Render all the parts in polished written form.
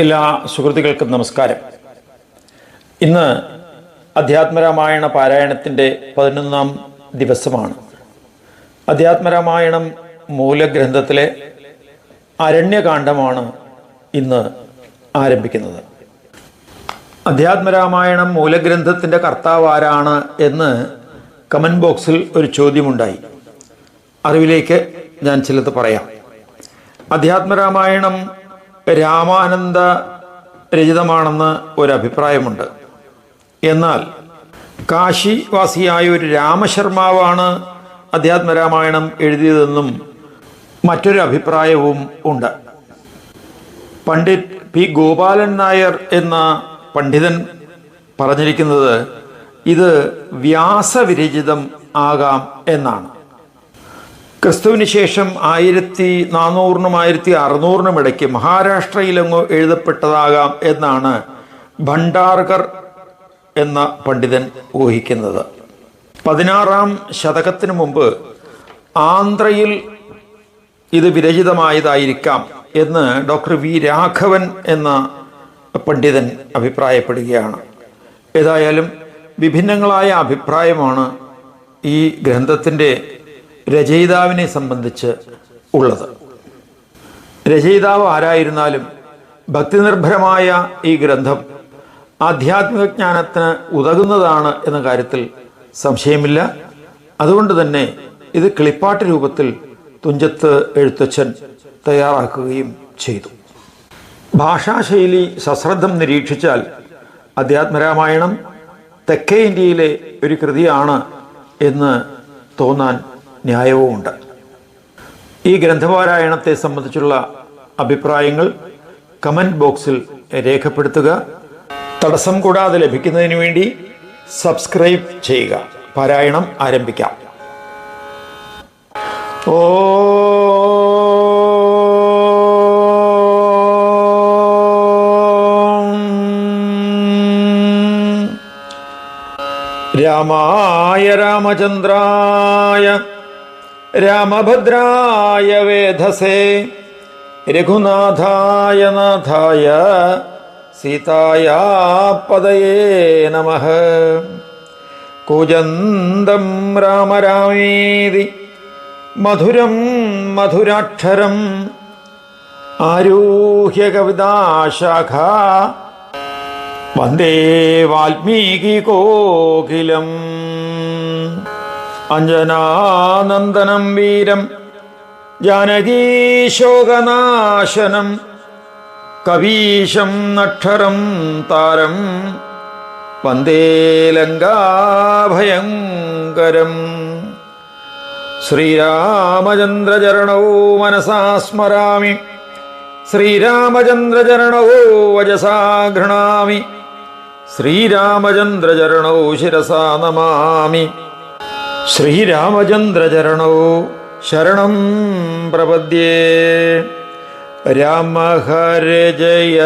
എല്ലാ സുഹൃത്തുക്കൾക്കും നമസ്കാരം. ഇന്ന് അധ്യാത്മരാമായണ പാരായണത്തിൻ്റെ 11ാം ദിവസമാണ്. അധ്യാത്മരാമായണം മൂലഗ്രന്ഥത്തിലെ അരണ്യകാന്ഡമാണ് ഇന്ന് ആരംഭിക്കുന്നത്. അധ്യാത്മരാമായണം മൂലഗ്രന്ഥത്തിൻ്റെ കർത്താവ് ആരാണ് എന്ന് കമൻറ്റ് ബോക്സിൽ ഒരു ചോദ്യമുണ്ടായി. അറിവിലേക്ക് ഞാൻ ചിലത് പറയാം. അധ്യാത്മരാമായണം രാമാനന്ദ രചിതമാണെന്ന് ഒരഭിപ്രായമുണ്ട്. എന്നാൽ കാശിവാസിയായ ഒരു രാമശർമാവാണ് അധ്യാത്മരാമായണം എഴുതിയതെന്നും മറ്റൊരു അഭിപ്രായവും ഉണ്ട്. പണ്ഡിറ്റ് പി ഗോപാലൻ നായർ എന്ന പണ്ഡിതൻ പറഞ്ഞിരിക്കുന്നത് ഇത് വ്യാസവിരചിതം ആകാം എന്നാണ്. ക്രിസ്തുവിന് ശേഷം 1400-നും 1600-നും ഇടയ്ക്ക് മഹാരാഷ്ട്രയിലെങ്ങോ എഴുതപ്പെട്ടതാകാം എന്നാണ് ഭണ്ഡാർകർ എന്ന പണ്ഡിതൻ ഊഹിക്കുന്നത്. 16ാം ശതകത്തിനു മുമ്പ് ആന്ധ്രയിൽ ഇത് വിരചിതമായതായിരിക്കാം എന്ന് ഡോക്ടർ വി രാഘവൻ എന്ന പണ്ഡിതൻ അഭിപ്രായപ്പെടുകയാണ്. ഏതായാലും വിഭിന്നങ്ങളായ അഭിപ്രായമാണ് ഈ ഗ്രന്ഥത്തിൻ്റെ രചയിതാവിനെ സംബന്ധിച്ച് ഉള്ളത്. രചയിതാവ് ആരായിരുന്നാലും ഭക്തിനിർഭരമായ ഈ ഗ്രന്ഥം ആധ്യാത്മിക ജ്ഞാനത്തിന് ഉതകുന്നതാണ് എന്ന കാര്യത്തിൽ സംശയമില്ല. അതുകൊണ്ട് തന്നെ ഇത് കിളിപ്പാട്ട് രൂപത്തിൽ തുഞ്ചത്ത് എഴുത്തച്ഛൻ തയ്യാറാക്കുകയും ചെയ്തു. ഭാഷാശൈലി സശ്രദ്ധം നിരീക്ഷിച്ചാൽ അധ്യാത്മരാമായണം തെക്കേ ഇന്ത്യയിലെ ഒരു കൃതിയാണ് എന്ന് തോന്നാൻ ന്യായവുമുണ്ട്. ഈ ഗ്രന്ഥപാരായണത്തെ സംബന്ധിച്ചുള്ള അഭിപ്രായങ്ങൾ കമൻറ്റ് ബോക്സിൽ രേഖപ്പെടുത്തുക. തടസ്സം കൂടാതെ ലഭിക്കുന്നതിന് വേണ്ടി സബ്സ്ക്രൈബ് ചെയ്യുക. പാരായണം ആരംഭിക്കാം. ഓ രാമായ രാമചന്ദ്രായ രാമഭദ്രായ വേധസേ രഘുനാഥായ നാഥായ സീതായ പദയേ നമഃ. കൂജന്തം രാമ രാമേതി മധുരം മധുരാക്ഷരം ആരൂഹ്യ കവിതാശാഖ വന്ദേ വാൽമീകി കോകിലം. അഞ്ജനാനന്ദനം വീരം ജാനകീശോകനാശനം കവീശം അക്ഷരം താരം വന്ദേ ലങ്കാഭയങ്കരം. ശ്രീരാമചന്ദ്രചരണോ മനസാ സ്മരാമി ശ്രീരാമചന്ദ്രചരണോ വജസാ ഗൃണാമി ശ്രീരാമചന്ദ്രചരണോ ശിരസാ നമാമി. ശ്രീരാമചന്ദ്രചരണോ ശരണം പ്രപദ്യേ. രാമ ഹരേ ജയ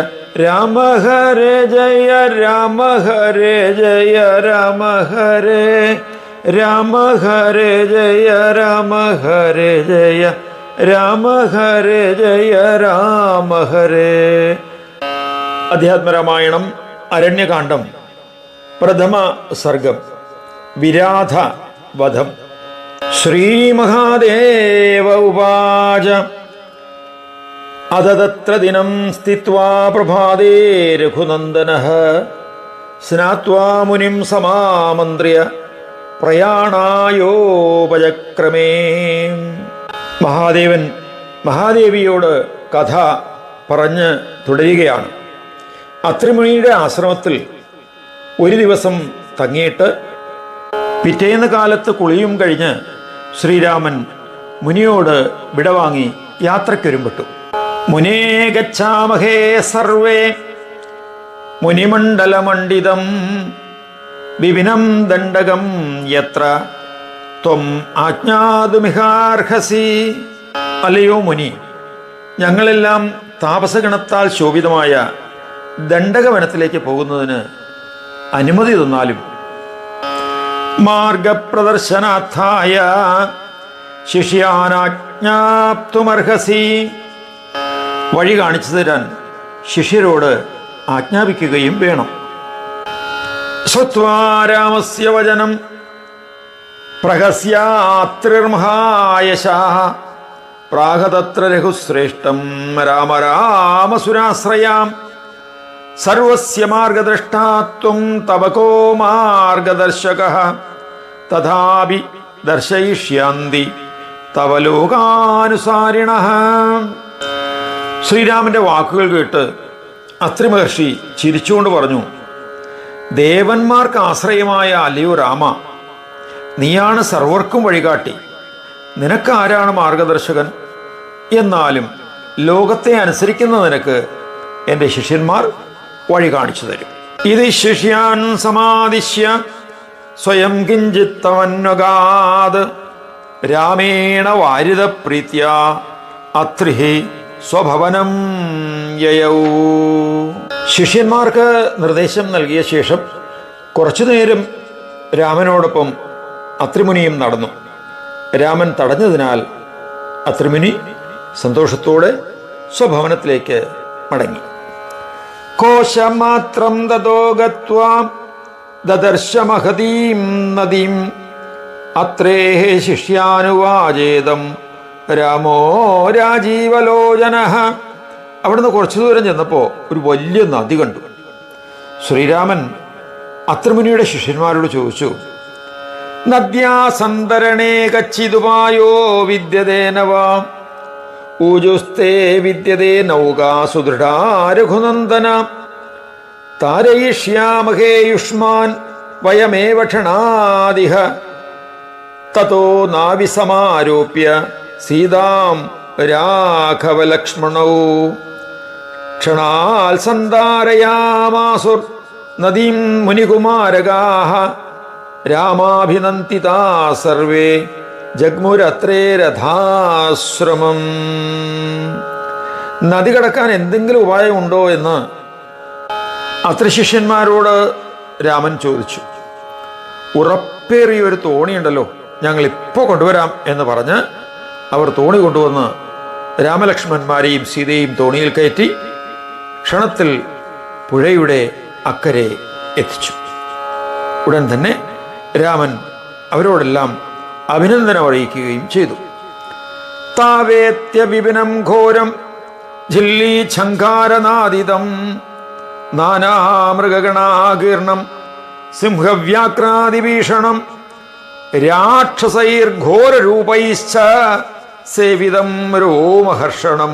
രാമ ഹരേ ജയ രാമ ഹരേ ജയ രാമ ഹരേ രാമ ഹരേ ജയ രാമ ഹരേ ജയ രാമ ഹരേ ജയ രാമ ഹരേ. അധ്യാത്മരാമായണം അരണ്യകാന്ഡം പ്രഥമ സർഗം വിരാധ വധം. ശ്രീമഹാദേവ ഉവാച അദതത്ര ദിനം സ്ഥിത്വാ പ്രഭാതേ രഘുനന്ദനഃ സ്നാത്വാ മുനിം സമാമന്ത്ര്യ പ്രയാണായോപചക്രമേ. മഹാദേവൻ മഹാദേവിയോട് കഥ പറഞ്ഞ് തുടരുകയാണ്. അത്രിമുനിയുടെ ആശ്രമത്തിൽ ഒരു ദിവസം തങ്ങിയിട്ട് പിറ്റേന്ന് കാലത്ത് കുളിയും കഴിഞ്ഞ് ശ്രീരാമൻ മുനിയോട് വിടവാങ്ങി യാത്രയ്ക്കൊരുമ്പെട്ടു. മുനേ ഗച്ഛാമഹേ സർവേ മുനിമണ്ഡലമണ്ഡിതം വിപിനം ദണ്ഡകം യത്ര ത്വം ആജ്ഞാതുമിഹാർഹസി. അല്ലയോ മുനി, ഞങ്ങളെല്ലാം താപസഗണത്താൽ ശോഭിതമായ ദണ്ഡകവനത്തിലേക്ക് പോകുന്നതിന് അനുമതി തന്നാലും. മാർഗപ്രദർശനാർത്ഥായ ശിഷ്യാനാജ്ഞാപ്തുമർഹസി. വഴി കാണിച്ചു തരാൻ ശിഷ്യരോട് ആജ്ഞാപിക്കുകയും വേണം. ശ്രുത്വാ രാമസ്യ വചനം പ്രഹസ്യാത്രിർമഹായശാഃ പ്രാഹതത്ര രഘുശ്രേഷ്ഠം രാമ രാമസുരാശ്രയാം സർവസ്യ മാർഗദ്രഷ്ടാത്വം തവ കോ മാർഗദർശകഃ തഥാപി ദർശയിഷ്യാന്തി തവ ലോകാനുസാരിണഃ. ശ്രീരാമന്റെ വാക്കുകൾ കേട്ട് അത്രി മഹർഷി ചിരിച്ചുകൊണ്ട് പറഞ്ഞു, ദേവന്മാർക്ക് ആശ്രയമായ അല്ലയോ രാമ, നീയാണ് സർവർക്കും വഴികാട്ടി. നിനക്കാരാണ് മാർഗദർശകൻ? എന്നാലും ലോകത്തെ അനുസരിക്കുന്ന നിനക്ക് എൻ്റെ ശിഷ്യന്മാർ വഴി കാണിച്ചു തരും. ഇത് ശിഷ്യാൻ സമാദിശ്യ സ്വയം കിഞ്ചിത്തമന്വഗാത് രാമേണ വാരിതപ്രീത്യ അത്രിഹി സ്വഭവനം യയൗ. ശിഷ്യന്മാർക്ക് നിർദ്ദേശം നൽകിയ ശേഷം കുറച്ചുനേരം രാമനോടൊപ്പം അത്രിമുനിയും നടന്നു. രാമൻ തടഞ്ഞതിനാൽ അത്രിമുനി സന്തോഷത്തോടെ സ്വഭവനത്തിലേക്ക് മടങ്ങി. കോശമാത്രം തതോ ഗത്വാ ദദർശ മഹതീം നദീം അത്രേഹ ശിഷ്യാനുവാചേദം രാമോ രാജീവലോചനഃ. അവിടുന്ന് കുറച്ചു ദൂരം ചെന്നപ്പോൾ ഒരു വലിയ നദി കണ്ടു. ശ്രീരാമൻ അത്രിമുനിയുടെ ശിഷ്യന്മാരോട് ചോദിച്ചു, നദ്യാ സന്തരണേ കച്ചിതുപായോ വിദ്യതേനവ ഊജുസ്തേ വിദ്യതേ നൗകാ സുദൃഢാ രഘുനന്ദന താരയിഷ്യാമഹേ യുഷ്മാൻ വയമേവ ക്ഷണാദിഹ തതോ നാവിസമാരോപ്യ സീതാം രാഘവലക്ഷ്മണൗ ക്ഷണാൽ സന്ധാരയാമാസുർ നദീം മുനികുമാരകാഃ രാമാഭിനന്ദിതാ സർവേ ജഗ്മുരത്രേ രഥാശ്രമം. നദി കടക്കാൻ എന്തെങ്കിലും ഉപായമുണ്ടോ എന്ന് അത്രി ശിഷ്യന്മാരോട് രാമൻ ചോദിച്ചു. ഉറപ്പേറിയൊരു തോണിയുണ്ടല്ലോ, ഞങ്ങൾ ഇപ്പോൾ കൊണ്ടുവരാം എന്ന് പറഞ്ഞ് അവർ തോണി കൊണ്ടുവന്ന് രാമലക്ഷ്മണന്മാരെയും സീതയും തോണിയിൽ കയറ്റി ക്ഷണത്തിൽ പുഴയുടെ അക്കരെ എത്തിച്ചു. ഉടൻ തന്നെ രാമൻ അവരോടെല്ലാം അഭിനന്ദനം അറിയിക്കുകയും ചെയ്തു. താവേത്യ വിപിനം ഘോരം ജില്ലീ ഛങ്കാരനാദിതം നാനാമൃഗഗണാകീർണം സിംഹവ്യാക്രാദിഭീഷണം രാക്ഷസൈർഘോരരൂപൈശ്ച സേവിതം രോമഹർഷണം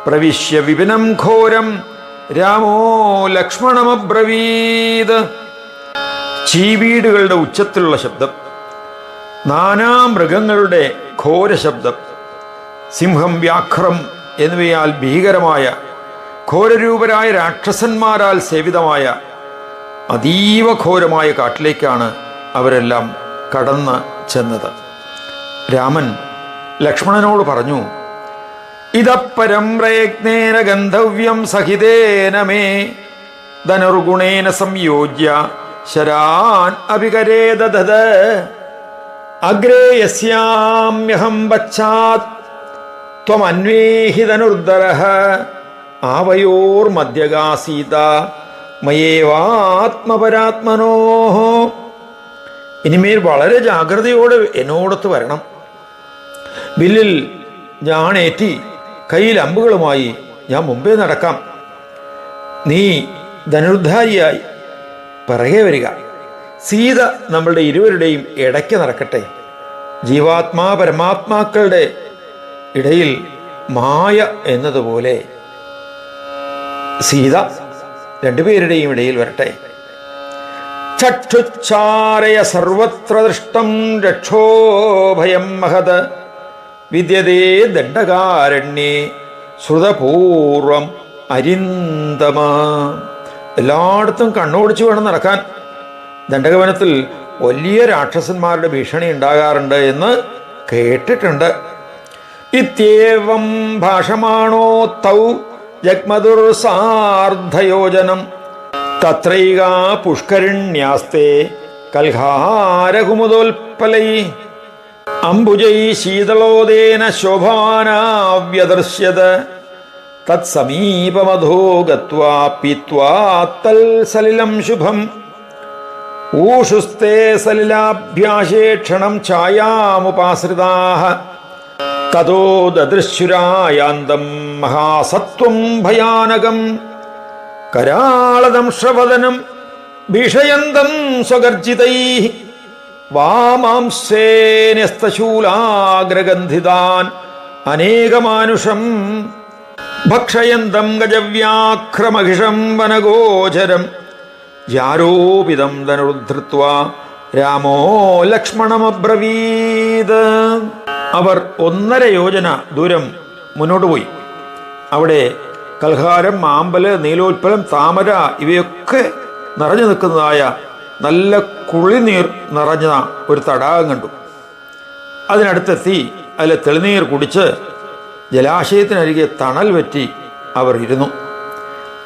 പ്രവിശ്യ വിപിനം ഘോരം രാമോ ലക്ഷ്മണമബ്രവീത്. ചീവീടുകളുടെ ഉച്ചത്തിലുള്ള ശബ്ദം, നാനാമൃഗങ്ങളുടെ ഘോരശബ്ദം, സിംഹം വ്യാഘ്രം എന്നിവയാൽ ഭീകരമായ ഘോരരൂപരായ രാക്ഷസന്മാരാൽ സേവിതമായ അതീവ ഘോരമായ കാട്ടിലേക്കാണ് അവരെല്ലാം കടന്ന് ചെന്നത്. രാമൻ ലക്ഷ്മണനോട് പറഞ്ഞു, ഇതപ്പരം പ്രയത്നേന ഗന്ധവ്യം സഹിതേന മേ ധനുർഗുണേന സംയോജ്യ ശരാൻ അഭികരേദധ അഗ്രേ യസ്യാമ്യഹം പശ്ചാത് ത്വമന്വേഹി ധനുർധരഃ ആവയോർമധ്യഗാ സീത മയേവാത്മപരാത്മനോഃ. ഇനിമേൽ വളരെ ജാഗ്രതയോടെ എന്നോടൊത്ത് വരണം. വില്ലിൽ ഞാണേറ്റി കയ്യിൽ അമ്പുകളുമായി ഞാൻ മുമ്പേ നടക്കാം. നീ ധനുർധാരിയായി പിറകെ വരിക. സീത നമ്മളുടെ ഇരുവരുടെയും ഇടയ്ക്ക് നടക്കട്ടെ. ജീവാത്മാ പരമാത്മാക്കളുടെ ഇടയിൽ മായ എന്നതുപോലെ സീത രണ്ടുപേരുടെയും ഇടയിൽ വരട്ടെ. ചക്ഷുച്ചാരയ സർവത്ര ദൃഷ്ടം രക്ഷോഭയം മഹത് വിദ്യതേ ദണ്ഡകാരണ്യേ ശ്രുതപൂർവം അരിന്തമ. എല്ലായിടത്തും കണ്ണോടിച്ചു വേണം നടക്കാൻ. ദണ്ഡകവനത്തിൽ വലിയ രാക്ഷസന്മാരുടെ ഭീഷണി ഉണ്ടാകാറുണ്ട് എന്ന് കേട്ടിട്ടുണ്ട്. ഇത്യേവം ഭാഷമാണോ തൗ ജഗ്മതുർ സാർദ്ധയോജനം തത്രൈകാ പുഷ്കരിണ്യാസ്തേ കൽഹാരകുമുദോൽപ്പലൈ അംബുജൈ ശീതളോദേന ശോഭാനാവ്യദർശ്യത് തത്സമീപമധോ ഗത്വാ പീത്വാ തൽസലിലം ശുഭം ഊഷുസ്തേ സലിലാഭ്യാസേ ക്ഷണം ഛായാമുപാശ്രിതാഃ തതോ ദദൃശുരായാന്തം മഹാസത്വം ഭയാനകം കരാളദംശ്രവദനം ഭീഷയന്തം സ്വഗർജിതൈഃ വാമാംസേന്യസ്തശൂലാഗ്രഗന്ധിതാൻ അനേകമാനുഷം ഭക്ഷയന്തം ഗജവ്യാഘ്രമഹിഷം വനഗോചരം യാരോപിതം ധനുർധൃത്വാ രാമോ ലക്ഷ്മണമബ്രവീത്. അവർ 1.5 യോജന ദൂരം മുന്നോട്ട് പോയി. അവിടെ കൽഹാരം, മാമ്പല്, നീലോത്പലം, താമര ഇവയൊക്കെ നിറഞ്ഞു നിൽക്കുന്നതായ നല്ല കുളിനീർ നിറഞ്ഞ ഒരു തടാകം കണ്ടു. അതിനടുത്തെത്തി അതിലെ തെളിനീർ കുടിച്ച് ജലാശയത്തിനരികെ തണൽ പറ്റി അവർ ഇരുന്നു.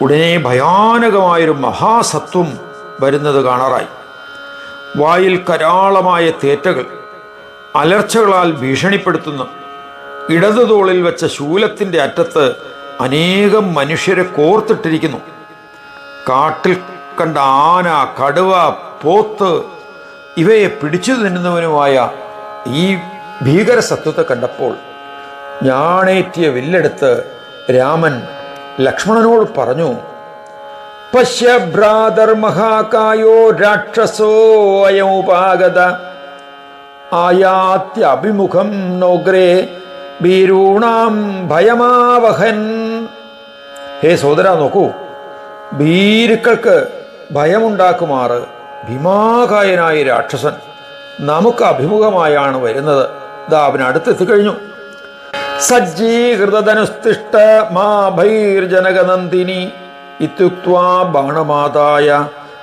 ഉടനെ ഭയാനകമായൊരു മഹാസത്വം വരുന്നത് കാണാറായി. വായിൽ കരാളമായ തേറ്റകൾ, അലർച്ചകളാൽ ഭീഷണിപ്പെടുത്തുന്ന, ഇടതുതോളിൽ വെച്ച ശൂലത്തിൻ്റെ അറ്റത്ത് അനേകം മനുഷ്യരെ കോർത്തിട്ടിരിക്കുന്നു. കാട്ടിൽ കണ്ട ആന, കടുവ, പോത്ത് ഇവയെ പിടിച്ചു തിന്നുന്നവനുമായ ഈ ഭീകരസത്വത്തെ കണ്ടപ്പോൾ ഞാണേറ്റിയ വില്ലെടുത്ത് രാമൻ ലക്ഷ്മണനോട് പറഞ്ഞു, പശ്യ ഭ്രാതർ മഹാകായോ രാക്ഷസോ അയമുപാഗത ആയാത്യഭിമുഖം നോഗ്രേ ഭീരൂണാം ഭയമാവഹൻ. ഹേ സോദരാ, നോക്കൂ, ഭീരുക്കൾക്ക് ഭയമുണ്ടാക്കുമാറ് ഭീമാകായനായ രാക്ഷസൻ നമുക്ക് അഭിമുഖമായാണ് വരുന്നത്. ഇതാ അവനടുത്തെത്തിക്കഴിഞ്ഞു. സജ്ജീകൃതധനുസ്തിഷ്ഠ മാ ഭൈർജനകനന്ദിനി ഇത്യുക്ത്വാ ബാണമാതായ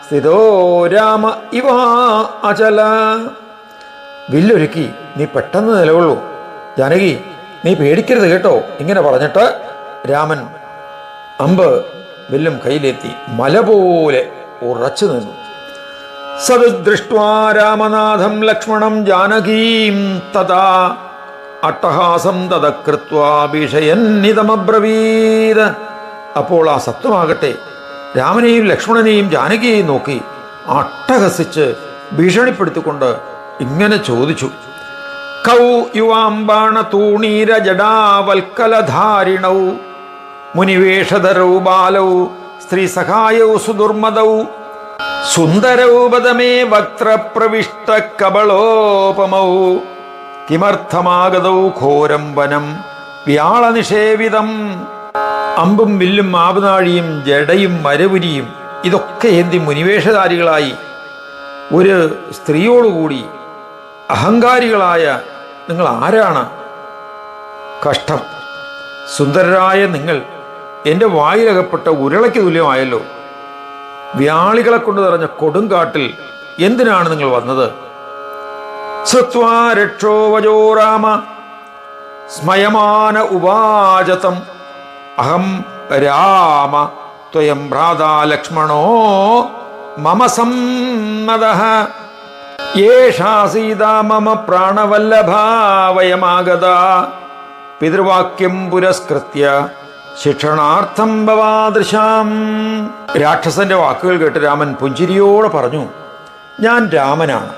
സ്ഥിതോ രാമ ഇവാ അചല. വില്ലൊരുക്കി നീ പെട്ടെന്ന് നിലകൊള്ളൂ, ജാനകി നീ പേടിക്കരുത് കേട്ടോ. ഇങ്ങനെ പറഞ്ഞിട്ട് രാമൻ അമ്പ് വില്ലും കയ്യിലെത്തി മല പോലെ ഉറച്ചു നിന്നു. സദൃഷ്ട്വാ രാമനാഥം ലക്ഷ്മണം ജാനകീം തഥാ അട്ടഹാസം തദകൃത്വാ ഭീഷയന്നിതമബ്രവീത്. അപ്പോൾ ആ സത്വമാകട്ടെ രാമനെയും ലക്ഷ്മണനെയും ജാനകിയെയും നോക്കി അട്ടഹസിച്ച് ഭീഷണിപ്പെടുത്തിക്കൊണ്ട് ഇങ്ങനെ ചോദിച്ചു, കൗ യുവാംബാണ തൂണീര ജഡാവൽക്കലധാരിണൗ മുനിവേഷധരൗ ബാലൗ സ്ത്രീ സഹായൗ സുദുർമദൗ സുന്ദരൗ പദമേ വക്ത്രപ്രവിഷ്ട കബളോപമൗ കിമർത്ഥമാഗതൗ ഘോരം വനം വ്യാളനിഷേവിതം. അമ്പും വില്ലും ആവനാഴിയും ജടയും മരവുരിയും ഇതൊക്കെ ഏന്തി മുനിവേഷധാരികളായി ഒരു സ്ത്രീയോടുകൂടി അഹങ്കാരികളായ നിങ്ങൾ ആരാണ്? കഷ്ടം, സുന്ദരരായ നിങ്ങൾ എൻ്റെ വായിലകപ്പെട്ട ഉരുളയ്ക്ക് തുല്യമായല്ലോ. വ്യാളികളെ കൊണ്ട് നിറഞ്ഞ കൊടുങ്കാട്ടിൽ എന്തിനാണ് നിങ്ങൾ വന്നത്? ശ്രുത്വാ രക്ഷോ വജോ രാമ സ്മയമാന ഉവാചതം അഹം രാമ ത്വയം ഭ്രാതാ ലക്ഷ്മണോ മമ സമ്മതഃ യേഷാ സീതാ മമ പ്രാണവല്ലഭാ വയമാഗതാ പിതൃവാക്യം പുരസ്കൃത്യ ശിക്ഷണാർത്ഥം ഭവാദൃശാം. രാക്ഷസന്റെ വാക്കുകൾ കേട്ട് രാമൻ പുഞ്ചിരിയോടെ പറഞ്ഞു, ഞാൻ രാമനാണ്,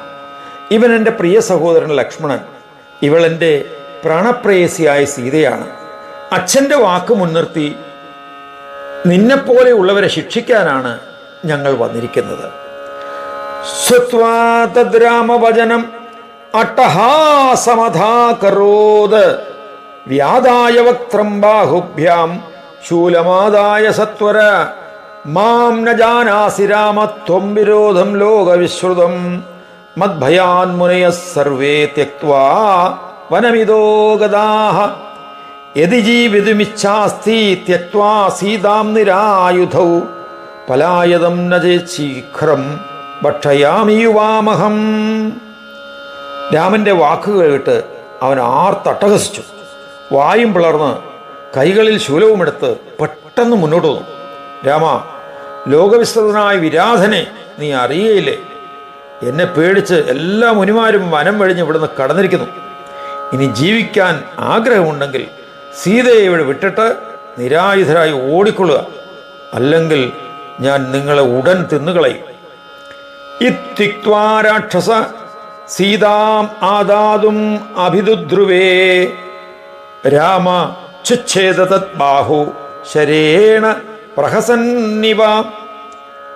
ഇവൻ എൻ്റെ പ്രിയ സഹോദരൻ ലക്ഷ്മണൻ, ഇവൾ എൻ്റെ പ്രാണപ്രേയസിയായ സീതയാണ്. അച്ഛൻ്റെ വാക്ക് മുൻനിർത്തി നിന്നെപ്പോലെയുള്ളവരെ ശിക്ഷിക്കാനാണ് ഞങ്ങൾ വന്നിരിക്കുന്നത്. ശ്രുത്വാ തദ്രാമവചനം അട്ടഹാസമധാകരോത് വ്യാദായ വക്ത്രം ബാഹുഭ്യാം ശൂലമാദായ സത്വര മാം ന ജാനാസി രാമ ത്വം വിരോധം ലോകവിശ്രുതം മദ്ഭയാൻ മുനയഃ സർവേ ത്യക്ത്വാ വനമിദോ ഗതാഃ യദി ജീവിതുമിച്ഛാസ്തി ത്യക്ത്വാ സീതാം നിരായുധൗ പലായതം ന ചേത് ശീഘ്രം ഭക്ഷയാമി യുവാമഹം. രാമന്റെ വാക്കുകൾ കേട്ട് അവൻ ആർത്തട്ടഹസിച്ചു. വായും പിളർന്ന് കൈകളിൽ ശൂലവുമെടുത്ത് പെട്ടെന്ന് മുന്നോട്ട് വന്നു. രാമ, ലോകവിസ്തൃതനായ വിരാധനെ നീ അറിയയില്ലേ? എന്നെ പേടിച്ച് എല്ലാ മുനിമാരും വനം വെടിഞ്ഞ് ഇവിടുന്ന് കടന്നിരിക്കുന്നു. ഇനി ജീവിക്കാൻ ആഗ്രഹമുണ്ടെങ്കിൽ സീതയെ ഇവിടെ വിട്ടിട്ട് നിരായുധരായി ഓടിക്കൊള്ളുക, അല്ലെങ്കിൽ ഞാൻ നിങ്ങളെ ഉടൻ തിന്നുകളയും. ഇത്യുക്ത്വാ രാക്ഷസ സീതാം ആദാതും അഭിദുദ്രുവേ രാമ ചുച്ഛേദതത് ബാഹു ശരേണ പ്രഹസന്നിവ.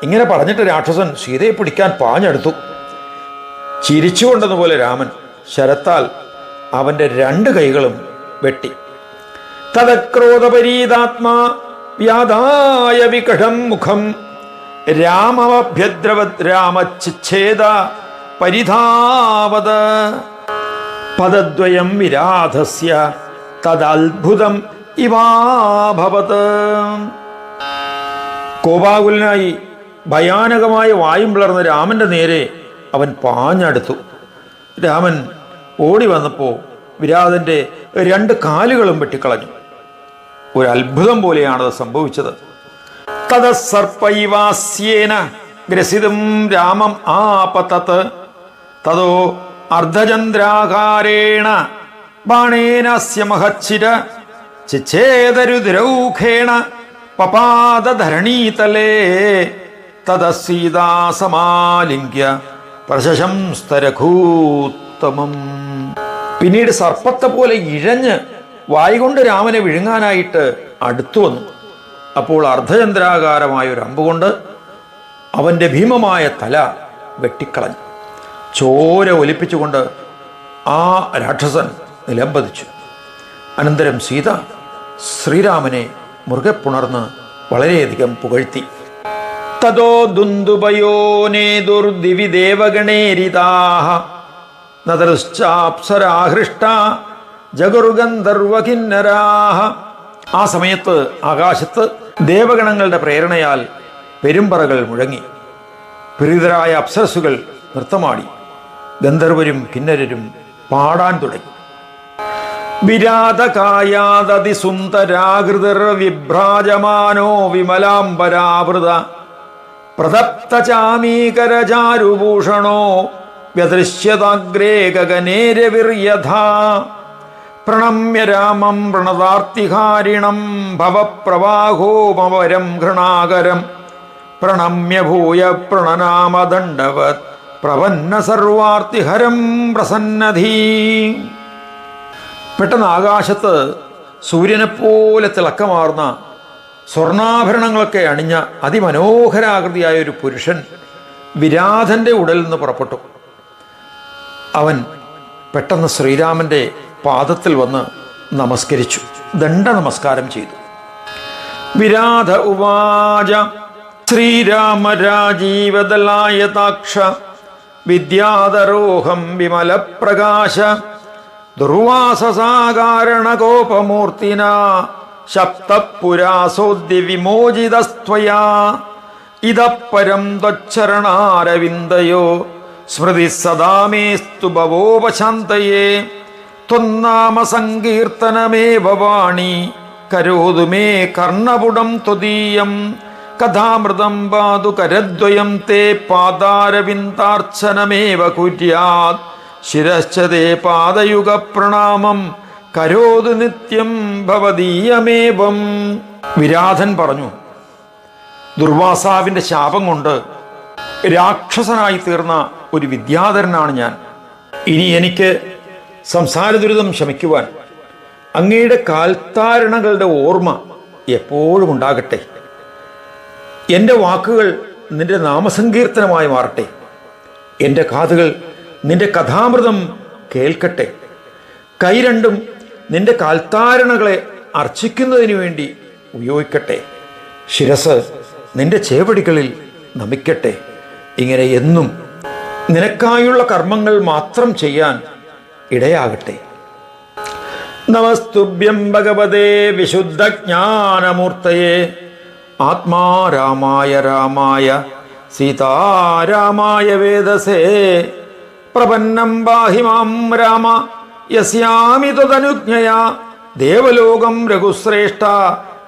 ഇങ്ങനെ പറഞ്ഞിട്ട് രാക്ഷസൻ സീതയെ പിടിക്കാൻ പാഞ്ഞെടുത്തു. ചിരിച്ചുകൊണ്ടെന്നപോലെ രാമൻ ശരത്താൽ അവന്റെ 2 കൈകളും വെട്ടി. തദക്രോധപരീതാത്മാ വ്യാധായ വികടം മുഖം രാമഭ്യദ്രവത് രാമച്ഛേദ പരിധാവത് പദദ്വയം വിരാധസ്യ തദത്ഭുതം ഇവാഭവത്. കോപാകുലനായി ഭയാനകമായ വായും പിളർന്ന് രാമന്റെ നേരെ അവൻ പാഞ്ഞടുത്തു. രാമൻ ഓടി വന്നപ്പോൾ വിരാതന്റെ 2 കാലുകളും വെട്ടിക്കളഞ്ഞു. ഒരു അത്ഭുതം പോലെയാണത് സംഭവിച്ചത്. തതസർപ്പൈവാസ്യേന ഗ്രസിതും രാമം ആപതത് തതോ അർദ്ധചന്ദ്രാകാരേണ ബാണേനസ്യ മഹച്ഛിര ചിച്ഛേദരുദ്രൗഖേണ പപാദധരണീതലേ തതസീതാ സമാലിംഗ്യ പ്രശംസ്തരഘൂത്തമം. പിന്നീട് സർപ്പത്തെ പോലെ ഇഴഞ്ഞ് വായുകൊണ്ട് രാമനെ വിഴുങ്ങാനായിട്ട് അടുത്തു വന്നു. അപ്പോൾ അർദ്ധചന്ദ്രാകാരമായ ഒരു അമ്പുകൊണ്ട് അവൻ്റെ ഭീമമായ തല വെട്ടിക്കളഞ്ഞു. ചോര ഒലിപ്പിച്ചുകൊണ്ട് ആ രാക്ഷസൻ നിലംപതിച്ചു. അനന്തരം സീത ശ്രീരാമനെ മുറുകെ പുണർന്ന് വളരെയധികം പുകഴ്ത്തി. തതോ ദുന്ദുഭയോനേതുർദിവി ദേവഗണേരിതാഃ നദൃശ്ചാപ്സരാഹൃഷ്ട ജഗുർഗന്ധർവകിന്നരാഃ. ആ സമയത്ത് ആകാശത്ത് ദേവഗണങ്ങളുടെ പ്രേരണയാൽ പെരുമ്പറകൾ മുഴങ്ങി. പ്രീതരായ അപ്സരസുകൾ നൃത്തമാടി. ഗന്ധർവരും കിന്നരരും പാടാൻ തുടങ്ങി. വിരാതകായാദതിസുന്ദരാകൃതിർ വിഭ്രാജമാനോ വിമലാംബരാവൃത പ്രതപ്ത ചാമീകരചാരുഭൂഷണോ വ്യദൃശ്യതാഗ്രേ ഗഗനേരവിർയഥാ പ്രണമ്യ രാമം പ്രണതാർത്തിഹാരിണം ഭവപ്രവാഹോമവരം ഘൃണാകരം പ്രണമ്യ ഭൂയ പ്രണനാമദണ്ഡവത് പ്രപന്ന സർവാർത്തിഹരം പ്രസന്നധീ. പെട്ടെന്ന് ആകാശത്ത് സൂര്യനെപ്പോലെ തിളക്കമാർന്ന സ്വർണാഭരണങ്ങളൊക്കെ അണിഞ്ഞ അതിമനോഹരാകൃതിയായ ഒരു പുരുഷൻ വിരാധന്റെ ഉടലിൽ നിന്ന് പുറപ്പെട്ടു. അവൻ പെട്ടെന്ന് ശ്രീരാമന്റെ പാദത്തിൽ വന്ന് നമസ്കരിച്ചു, ദണ്ഡ നമസ്കാരം ചെയ്തു. വിരാധ ഉവാച ശ്രീരാമ രാജീവദലായതാക്ഷ വിദ്യാധരോഹം വിമലപ്രകാശ ദുർവാസസാകാരണകോപമൂർത്തിന ശപ്തപുരാസോദ്യ വിമോചിതസ്ത്വയാ ഇതപരം ത്വച്ചരണാരവിന്ദയോ സ്മൃതി സദാ മേസ്തു ഭവോപശാന്തയേ ത്വന്നാമ സങ്കീർത്തനമേവ വാണി കരോതു മേ കർണപുടം ത്വദീയം കഥാമൃതം പാതു കരദ്വയം തേ പാദാരവിന്ദാർച്ചനമേവ കുര്യാത് ശിരശ്ചതേ പാദയുഗ പ്രണാമം കരോതു നിത്യം ഭവദീയമേവം. വിരാധൻ പറഞ്ഞു, ദുർവാസാവിൻ്റെ ശാപം കൊണ്ട് രാക്ഷസനായി തീർന്ന ഒരു വിദ്യാധരനാണ് ഞാൻ. ഇനി എനിക്ക് സംസാര ദുരിതം ശമിക്കുവാൻ അങ്ങയുടെ കാൽത്താരണകളുടെ ഓർമ്മ എപ്പോഴും ഉണ്ടാകട്ടെ. എൻ്റെ വാക്കുകൾ നിന്റെ നാമസങ്കീർത്തനമായി മാറട്ടെ. എൻ്റെ കാതുകൾ നിന്റെ കഥാമൃതം കേൾക്കട്ടെ. കൈ രണ്ടും നിന്റെ കാൽത്താരണകളെ അർച്ചിക്കുന്നതിന് വേണ്ടി ഉപയോഗിക്കട്ടെ. ശിരസ് നിന്റെ ചേവടികളിൽ നമിക്കട്ടെ. ഇങ്ങനെ എന്നും നിനക്കായുള്ള കർമ്മങ്ങൾ മാത്രം ചെയ്യാൻ ഇടയാകട്ടെ. നമസ്തുഭ്യം ഭഗവതേ വിശുദ്ധജ്ഞാനമൂർത്തയേ ആത്മാ രാമായ രാമായ സീതാരാമായ വേദസേ പ്രപന്നം പാഹി മാം രാമ യസ്യാമി ത്വദനുജ്ഞയാ ദേവലോകം രഘുശ്രേഷ്ഠ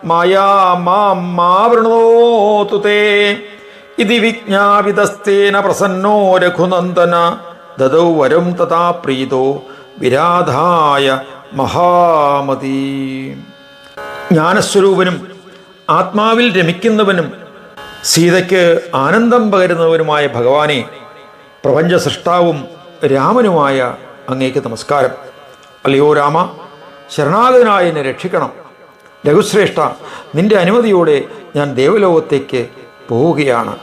മായാ മാം മാ വൃണോതു തേ ഇതി വിജ്ഞാപിതസ്തേന പ്രസന്നോ രഘുനന്ദന ദദൗ വരം തഥാ പ്രീതോ വിരാധായ മഹാമതി. ജ്ഞാനസ്വരൂപനും ആത്മാവിൽ രമിക്കുന്നവനും സീതയ്ക്ക് ആനന്ദം പകരുന്നവനുമായ ഭഗവാനെ, പ്രപഞ്ച സൃഷ്ടാവും രാമനുമായ അങ്ങേക്ക് നമസ്കാരം. അല്ലയോ രാമ, ശരണാഗതനായ എന്നെ രക്ഷിക്കണം. രഘുശ്രേഷ്ഠ, നിന്റെ അനുമതിയോടെ ഞാൻ ദേവലോകത്തേക്ക് പോവുകയാണ്.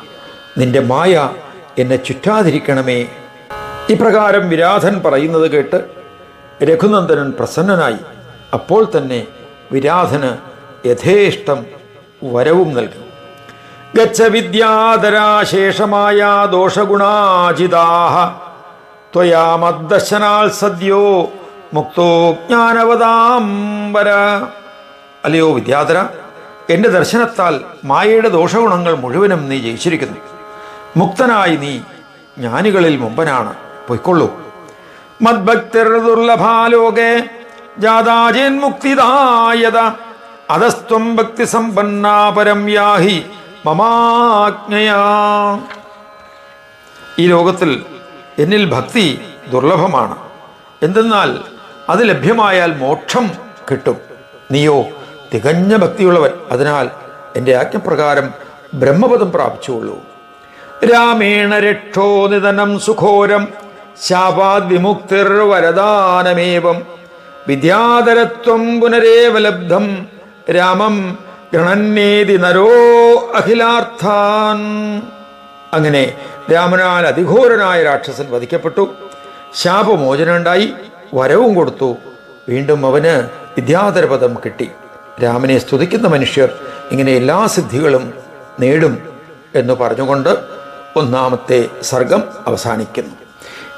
നിന്റെ മായ എന്നെ ചുറ്റാതിരിക്കണമേ. ഇപ്രകാരം വിരാധൻ പറയുന്നത് കേട്ട് രഘുനന്ദനൻ പ്രസന്നനായി. അപ്പോൾ തന്നെ വിരാധന് യഥേഷ്ടം വരവും നൽകി. ഗച്ഛ വിദ്യാധരാശേഷമായ ദോഷഗുണാജിതാഹ ത്വയാ മദ്ദർശനാൽ സദ്യോ മുക്തോ ജ്ഞാനവതാംബര. അല്ലയോ വിദ്യാധര, എൻ്റെ ദർശനത്താൽ മായയുടെ ദോഷഗുണങ്ങൾ മുഴുവനും നീ ജയിച്ചിരിക്കുന്നു. മുക്തനായി നീ ജ്ഞാനികളിൽ മുമ്പനാണ്. പൊയ്ക്കൊള്ളൂ. മദ്ഭക്തിർ ദുർലഭാലോകേ ജാതാജേന്മുക്തിദായത അധസ്ത്വം ഭക്തി സമ്പന്നാ പരം യാഹി മമാജ്ഞയാ. ഈ ലോകത്തിൽ എന്നിൽ ഭക്തി ദുർലഭമാണ്. എന്തെന്നാൽ അത് ലഭ്യമായാൽ മോക്ഷം കിട്ടും. നീയോ തികഞ്ഞ ഭക്തിയുള്ളവൻ. അതിനാൽ എൻ്റെ ആജ്ഞപ്രകാരം ബ്രഹ്മപദം പ്രാപിച്ചുകൊള്ളൂ. രാമേണ രക്ഷോ നിധനം സുഖോരം ശാപാദ് വിമുക്തിർ വരദാനമേവം വിദ്യാധരത്വം പുനരേവ ലബ്ധം രാമം ഗണന്നേതി നരോ അഖിലാർത്ഥാൻ. അങ്ങനെ രാമനാൽ അതിഘോരനായ രാക്ഷസൻ വധിക്കപ്പെട്ടു. ശാപമോചനമുണ്ടായി, വരവും കൊടുത്തു. വീണ്ടും അവന് വിദ്യാധരപദം കിട്ടി. രാമനെ സ്തുതിക്കുന്ന മനുഷ്യർ ഇങ്ങനെ എല്ലാ സിദ്ധികളും നേടും എന്ന് പറഞ്ഞുകൊണ്ട് ഒന്നാമത്തെ സർഗം അവസാനിക്കുന്നു.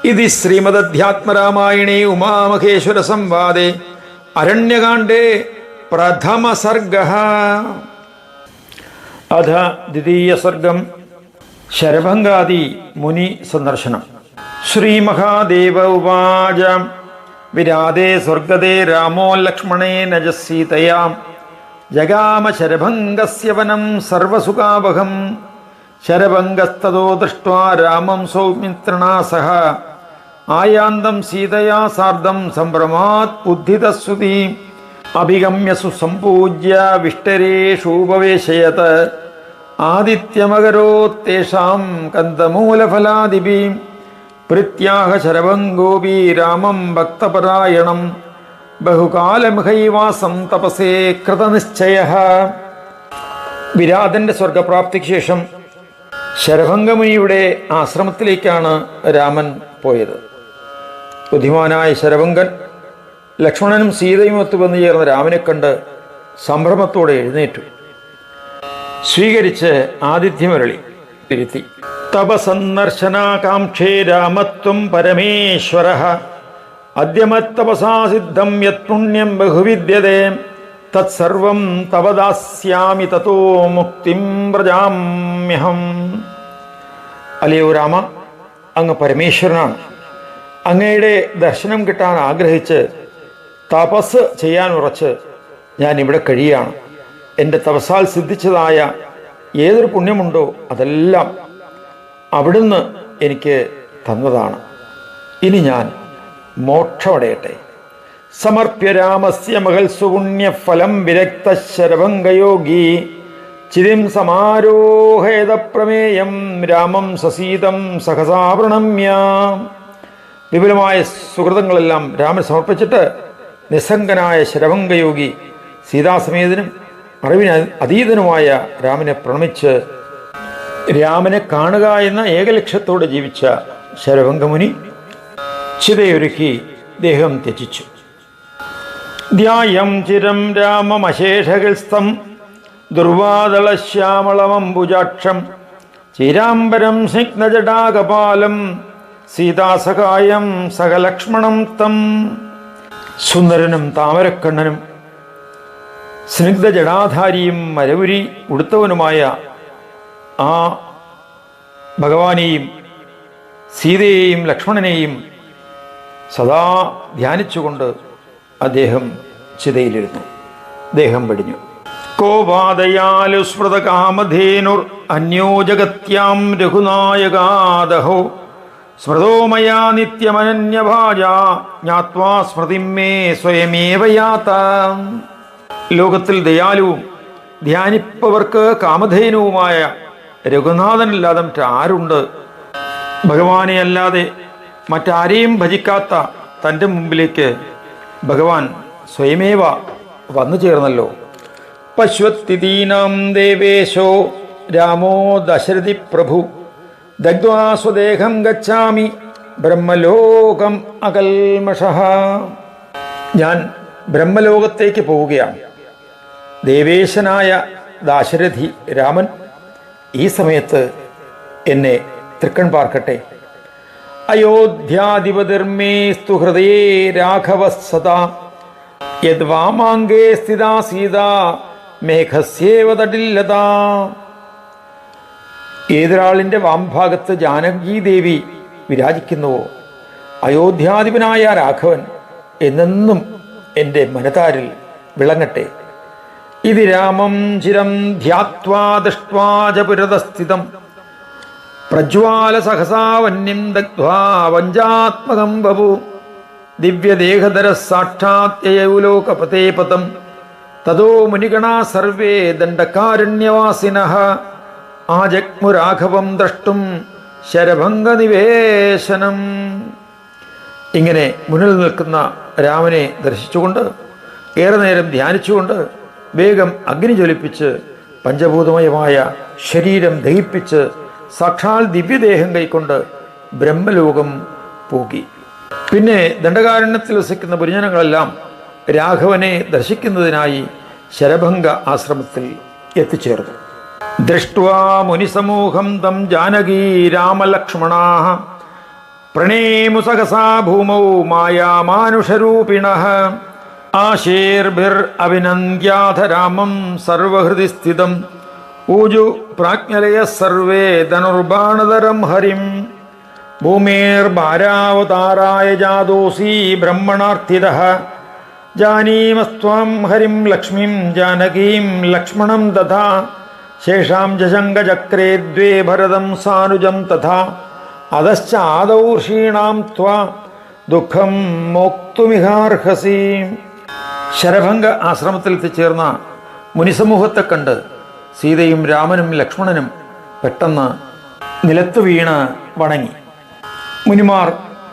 ഇത് ശ്രീമദധ്യാത്മരാമായണേ ഉമാമഹേശ്വര സംവാദേ അരണ്യകാണ്ഡേ പ്രഥമ സർഗഃ. അധ ദ്വിതീയ സർഗം. ശരഭംഗാദി മുനി സന്ദർശനം. ശ്രീമഹാദേവ ഉവാച വിരാതേ സ്വർഗതേ രാമോ ലക്ഷ്മണേന ച സീതയാ ജഗാമ ശരഭംഗസ്യ വനം സർവസുഖാവഹം. ശരഭംഗസ്തതോ ദൃഷ്ട്വാ രാമം സൗമിത്രിണാ സഹ ആയാന്തം സീതയാ സാർദ്ധം സംഭ്രമാത് ഉദ്ധിതസ്തുതി അഭിഗമ്യ സുസംപൂജ്യ വിഷ്ടരേഷൂപവേശയത് ആദിത്യമകരോത്തേഷാം കന്ദമൂലഫലാദിഭി പ്രീത്യാഹ ശരഭംഗോപി രാമം ഭക്തപരായണം ബഹുകാലമിഹൈവാസം തപസേ കൃതനിശ്ചയഃ. വിരാതന്റെ സ്വർഗപ്രാപ്തിക്ക് ശേഷം ശരഭംഗമുനിയുടെ ആശ്രമത്തിലേക്കാണ് രാമൻ പോയത്. ബുദ്ധിമാനായ ശരഭംഗൻ ലക്ഷ്മണനും സീതയും ഒത്തു വന്നു ചേർന്ന രാമനെ കണ്ട് സംഭ്രമത്തോടെ എഴുന്നേറ്റു. സ്വീകരിച്ച് ആതിഥ്യമരളി തിരുത്തി. തപസന്ദർശനാകാംക്ഷേ രാമത്വം പരമേശ്വരഃ അദ്യമത്തപസാ സിദ്ധം യത് പുണ്യം ബഹുവിദ്യതേ തത്സർവം തവ ദാസ്യാമി തതോ മുക്തിം വ്രജാമ്യഹം. അല്ലയോ രാമ, അങ്ങ് പരമേശ്വരനാണ്. അങ്ങയുടെ ദർശനം കിട്ടാൻ ആഗ്രഹിച്ച് തപസ് ചെയ്യാൻ ഉറച്ച് ഞാൻ ഇവിടെ കഴിയുകയാണ്. എൻ്റെ തപസാൽ സിദ്ധിച്ചതായ ഏതൊരു പുണ്യമുണ്ടോ അതെല്ലാം അവിടുന്ന് എനിക്ക് തന്നതാണ്. ഇനി ഞാൻ മോക്ഷമടയട്ടെ. സമർപ്യ രാമസ്യ മഹൽസുപുണ്യഫലം വിരക്ത ശരഭംഗയോഗി ചിരിം സമാരോഹേത പ്രമേയം രാമം സസീതം സഹസാ പ്രണമ്യ. വിപുലമായ സുഹൃതങ്ങളെല്ലാം രാമൻ സമർപ്പിച്ചിട്ട് നിസ്സംഗനായ ശരഭംഗയോഗി സീതാസമേതനും അറിവിന് അതീതനുമായ രാമനെ പ്രണമിച്ച് രാമനെ കാണുക എന്ന ഏകലക്ഷ്യത്തോടെ ജീവിച്ച ശരഭംഗമുനി ചിതയൊരുക്കി ദേഹം ത്യജിച്ചു. ധ്യായം ചിരം രാമമശേഷകൽസ്ഥം ദുർവാദളശ്യാമളമംബുജാക്ഷം ചിരാംബരം സ്നിഗ്ധജടാകപാലം സീതാസഹായം സഹലക്ഷ്മണം തം. സുന്ദരനും താമരക്കണ്ണനും സ്നിഗ്ധജടാധാരിയും മരവുരി ഉടുത്തവനുമായ ആ ഭഗവാനെയും സീതയെയും ലക്ഷ്മണനെയും സദാ ധ്യാനിച്ചുകൊണ്ട് അദ്ദേഹം ചിതയിലിരുന്നു. ദേഹം വെടിഞ്ഞു. കോപാദയാലു സ്മൃതകാമധേനുർ അന്യോജഗത്യാം രഘുനായകാദഹോ സ്മൃതോ മയാ നിത്യമനന്യഭാജ ജ്ഞാത്വാ സ്മൃതിം മേ സ്വയമേവ യാത. ലോകത്തിൽ ദയാലുവും ധ്യാനിപ്പവർക്ക് കാമധേനുവുമായ രഘുനാഥനല്ലാതെ മറ്റാരുണ്ട്? ഭഗവാനെ അല്ലാതെ മറ്റാരെയും ഭജിക്കാത്ത തൻ്റെ മുമ്പിലേക്ക് ഭഗവാൻ സ്വയമേവ വന്നു ചേർന്നല്ലോ. പശ്വത്തിദീനാം ദേവേശോ രാമോ ദശരഥി പ്രഭു ദഗ്ധ്വാ സ്വദേഹം ഗച്ഛാമി ബ്രഹ്മലോകം അകൽമഷഃ. ഞാൻ ബ്രഹ്മലോകത്തേക്ക് പോവുകയാണ്. ദേവേശനായ ദാശരഥി രാമൻ ഈ സമയത്ത് എന്നെ തൃക്കൺ പാർക്കട്ടെ. അയോധ്യാധിപതിർമേസ്തു ഹൃദയേ രാഘവ സദാ യദ്വാമാംഗേ സ്ഥിതാ സീതാ മേഘസ്യേവ തടില്ലതാ. ഏതൊരാളിൻ്റെ വാംഭാഗത്ത് ജാനകീദേവി വിരാജിക്കുന്നുവോ അയോധ്യാധിപനായ രാഘവൻ എന്നെന്നും എൻ്റെ മനതാരിൽ വിളങ്ങട്ടെ. ഇത് രാമം ചിരം ധ്യാത്വാ ദൃഷ്ട്വാ ച പുരതസ്ഥിതം പ്രജ്വാല സഹസാവന്യം ദഗ്ധ്വാ വഞ്ചാത്മകം ബഭു ദിവ്യദേഹധര സാക്ഷാത്യയൗ ലോകപതേ പദം തതോ മുനിഗണാ സർവേ ദണ്ഡകാരണ്യവാസിനഃ ആജഗ്മുരാഘവം ദ്രഷ്ടും ശരഭംഗനിവേശനം. ഇങ്ങനെ മുന്നിൽ നിൽക്കുന്ന രാമനെ ദർശിച്ചുകൊണ്ട് ഏറെ നേരം ധ്യാനിച്ചുകൊണ്ട് വേഗം അഗ്നി ജ്വലിപ്പിച്ച് പഞ്ചഭൂതമയമായ ശരീരം ദഹിപ്പിച്ച് സാക്ഷാൽ ദിവ്യദേഹം കൈക്കൊണ്ട് ബ്രഹ്മലോകം പോകി. പിന്നെ ദണ്ഡകാരണ്യത്തിൽ വസിക്കുന്ന പുരുജനങ്ങളെല്ലാം രാഘവനെ ദർശിക്കുന്നതിനായി ശരഭംഗ ആശ്രമത്തിൽ എത്തിച്ചേർന്നു. ദൃഷ്ട്വാ മുനിസമൂഹം തം ജാനകീ രാമലക്ഷ്മണാഃ പ്രണേമു സഹസാ ഭൂമൗ മായാമാനുഷരൂപിണഃ ആശേർഭിർ അഭിനന്ദ്യാഥ രാമം സർവഹൃദി സ്ഥിതം ഊജു പ്രാജ്ഞലയ സർവേ ധനുർബാണധരം ഹരിം ഭൂമേർഭാരാവതാരായ ജാതോസി ബ്രഹ്മണാർത്ഥിതഃ ജാനീമസ്ത്വാം ഹരിം ലക്ഷ്മീം ജാനകീം ലക്ഷ്മണം തഥാ ശേഷാം ജശങ്കചക്രേ ദ്വേ ഭരതം സാനുജം തഥാ അധശ്ച ആദൗ ഋഷീണാം ത്വാ ദുഃഖം മോക്തുമിഹാർഹസി. ശരഭംഗ ആശ്രമത്തിൽ എത്തിച്ചേർന്ന മുനിസമൂഹത്തെ കണ്ട് സീതയും രാമനും ലക്ഷ്മണനും പെട്ടെന്ന് നിലത്ത് വീണ് വണങ്ങി. മുനിമാർ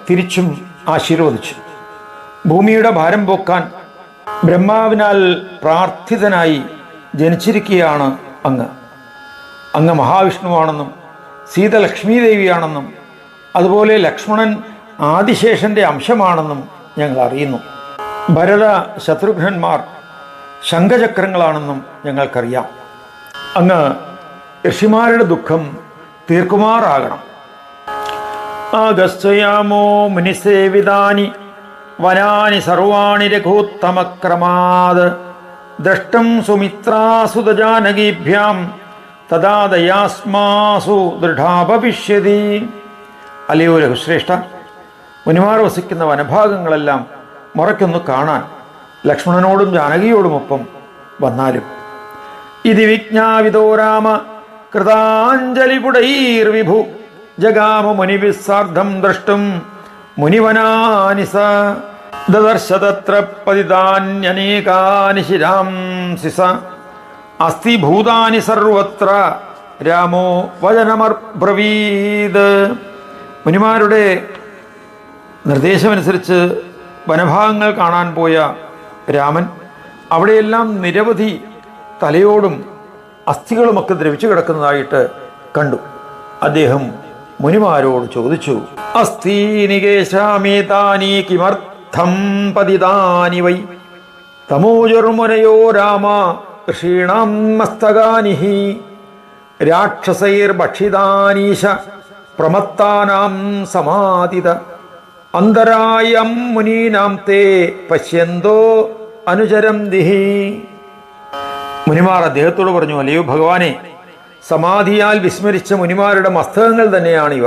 തിരിച്ചും ആശീർവദിച്ചു. ഭൂമിയുടെ ഭാരം പോക്കാൻ ബ്രഹ്മാവിനാൽ പ്രാർത്ഥിതനായി ജനിച്ചിരിക്കുകയാണ് അങ്ങ് മഹാവിഷ്ണുവാണെന്നും സീത ലക്ഷ്മീദേവിയാണെന്നും അതുപോലെ ലക്ഷ്മണൻ ആദിശേഷന്റെ അംശമാണെന്നും ഞങ്ങൾ അറിയുന്നു. ഭരത ശത്രുഘ്നന്മാർ ശംഖചക്രങ്ങളാണെന്നും ഞങ്ങൾക്കറിയാം. അങ്ങ് ഋഷിമാരുടെ ദുഃഖം തീർക്കുമാറാകണം. ആഗസ്ത്യാമോ മുനിസേവിതാനി വനാനി സർവാണി രഘൂത്തമക്രമാത് ദ്രഷ്ടം സുമിത്രാസുതജാനകീഭ്യാം തഥാ ദയാസ്മാസു ദൃഢാഭവിഷ്യതി. അല്ലയോ രഘുശ്രേഷ്ഠ, മുനിമാർ വസിക്കുന്ന വനഭാഗങ്ങളെല്ലാം മുറയ്ക്കൊന്ന് കാണാൻ ലക്ഷ്മണനോടും ജാനകിയോടുമൊപ്പം വന്നാലും. ഇതി വിജ്ഞാവിതോ രാമ കൃതാഞ്ജലിപുടൈർവിഭു ജഗാമ മുനിഭിസ്സാർദ്ധം ദ്രഷ്ടും മുനിവനാനി സ ദദർശ തത്ര പതിതാന്യനേകാനി ശിരാംസിസ അസ്തി ഭൂതാനി സർവത്ര രാമോ വചനമർബ്രവീത്. മുനിമാരുടെ നിർദ്ദേശമനുസരിച്ച് വനഭാഗങ്ങൾ കാണാൻ പോയ രാമൻ അവിടെയെല്ലാം നിരവധി തലയോടും അസ്ഥികളുമൊക്കെ ദ്രവിച്ചു കിടക്കുന്നതായിട്ട് കണ്ടു. അദ്ദേഹം മുനിമാരോട് ചോദിച്ചു, അസ്ഥീനികേശാമേതാനി കിമർത്ഥം പതിതാനി വൈ തമോജർമുനയോ രാമ ഋഷീണാം മസ്തകാനി രാക്ഷസൈർഭക്ഷിതാനീശ പ്രമത്താനാം സമാദിത അന്തരായം മുനീനാം തേ പശ്യന്തോ അനുചരം ദിഹി. മുനിമാർ അദ്ദേഹത്തോട് പറഞ്ഞു, അല്ലയോ ഭഗവാനെ, സമാധിയാൽ വിസ്മരിച്ച മുനിമാരുടെ മസ്തകങ്ങൾ തന്നെയാണിവ.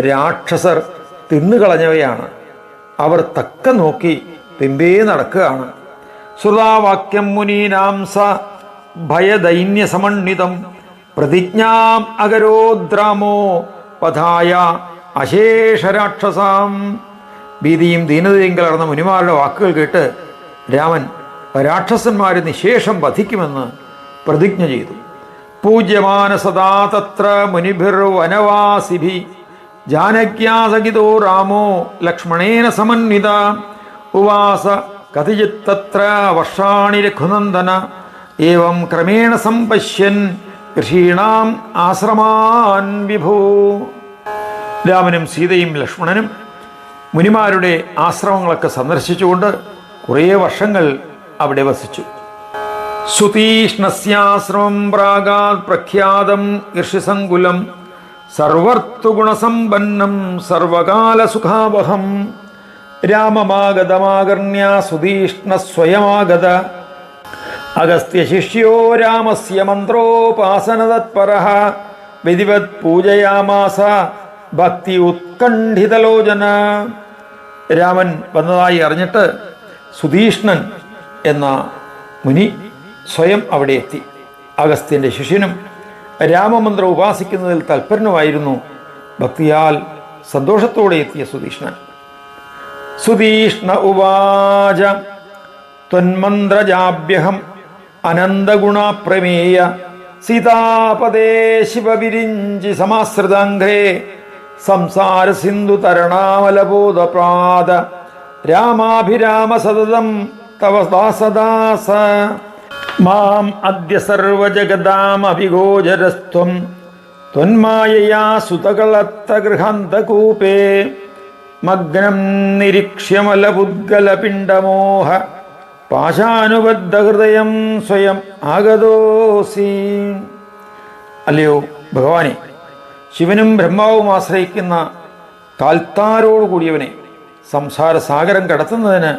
രാക്ഷസർ തിന്നുകളഞ്ഞവയാണ്. അവർ തക്ക നോക്കി പിമ്പേ നടക്കുകയാണ്. ശ്രുതാവാക്യം മുനീനാം സ ഭയദൈന്യസമണ്വിതം പ്രതിജ്ഞാം അകരോദ്രാമോ വധായ അശേഷരാക്ഷസാം. ഭീതിയും ദീനതയും കലർന്ന മുനിമാരുടെ വാക്കുകൾ കേട്ട് രാമൻ രാക്ഷസന്മാരെ നിശേഷം വധിക്കുമെന്ന് പ്രതിജ്ഞ ചെയ്തു. പൂജ്യമാന സദാ തത്ര മുനിഭിർ വനവാസിഭി ജാനക്യാസഹിതോ രാമോ ലക്ഷ്മണേന സമന്വിത ഉവാസ കഥിചിത് തത്ര വർഷാണി രഘുനന്ദന ഏവം ക്രമേണ സംപശ്യൻ ഋഷീണാം ആശ്രമാൻ വിഭൂ. രാമനും സീതയും ലക്ഷ്മണനും മുനിമാരുടെ ആശ്രമങ്ങളൊക്കെ സന്ദർശിച്ചുകൊണ്ട് കുറേ വർഷങ്ങൾ അവിടെ വസിച്ചു. സുതീഷ്ണസ്യാശ്രമം പ്രാഗാത് പ്രഖ്യാതം ഋഷിസങ്കുലം സർവർത്തുഗുണസമ്പന്നം സർവകാലസുഖാവഹം. രാമമാഗതമാകർണ്യ സുതീഷ്ണ സ്വയമാഗത അഗസ്ത്യശിഷ്യോ രാമസ്യ മന്ത്രോപാസനതത്പരഃ വിധിവത് പൂജയാമാസ ഭക്തി ഉത്കണ്ഠിതലോചന. രാമൻ വന്നതായി അറിഞ്ഞിട്ട് സുതീഷ്ണൻ എന്ന മുനി സ്വയം അവിടെ എത്തി. അഗസ്ത്യൻ്റെ ശിഷ്യനും രാമമന്ത്രം ഉപാസിക്കുന്നതിൽ തൽപരനുമായിരുന്നു. ഭക്തിയാൽ സന്തോഷത്തോടെ എത്തിയ സുതീഷ്ണൻ. സുതീഷ്ണ ഉവാച ത്വന്മന്ത്രജാഭ്യഹം അനന്തഗുണപ്രമേയ സീതാപദേ ശിവവിരിഞ്ചി സമാശ്രിതാംഘ്രേ സംസാര സിന്ധു തരണാമലബോധപ്രാദ രാമാഭിരാമ സതതം തവ ദാസദാസ. മാം അദ്യ സർവജഗദാമഭിഗോചരസ്ത്വം ത്വന്മായയാ സുതകളത്തഗൃഹാന്തകൂപേ മഗ്നം നിരീക്ഷ്യമലപുദ്ഗലപിണ്ഡമോഹ പാശാനുബദ്ധഹൃദയം സ്വയം ആഗതോസി. അല്ലയോ ഭഗവാനെ, ശിവനും ബ്രഹ്മാവും ആശ്രയിക്കുന്ന കാൽത്താരോടുകൂടിയവനെ, സംസാര സാഗരം കടത്തുന്നതിന്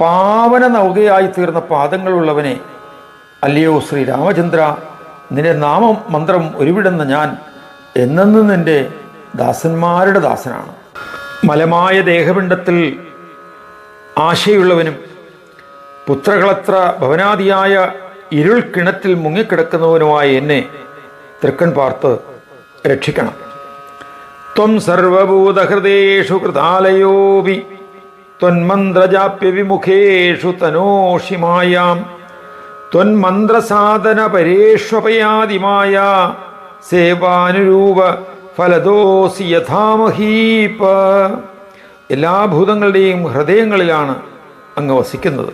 പാവന നൗകയായി തീർന്ന പാദങ്ങളുള്ളവനെ, അല്ലയോ ശ്രീരാമചന്ദ്ര, നിന്റെ നാമം മന്ത്രം ഉരുവിടുന്ന ഞാൻ എന്നെന്നും നിന്റെ ദാസന്മാരുടെ ദാസനാണ്. മലമായ ദേഹപിണ്ഡത്തിൽ ആശയുള്ളവനും പുത്രകളത്ര ഭവനാദിയായ ഇരുൾ കിണറ്റിൽ മുങ്ങിക്കിടക്കുന്നവനുമായ എന്നെ തൃക്കൺ പാർത്ത് രക്ഷിക്കണം. ത്വം സർവഭൂതഹൃദേഷു കൃതാലയോപി ത്വന്മന്ത്രജാപ്യ വിമുഖേഷു തനോഷിമായാം ത്വന്മന്ത്രസാധന പരേഷ്വപയാദിമായ സേവാനുരൂപ ഫലദോസി യഥാമഹീപ. എല്ലാ ഭൂതങ്ങളുടെയും ഹൃദയങ്ങളിലാണ് അങ്ങ് വസിക്കുന്നത്.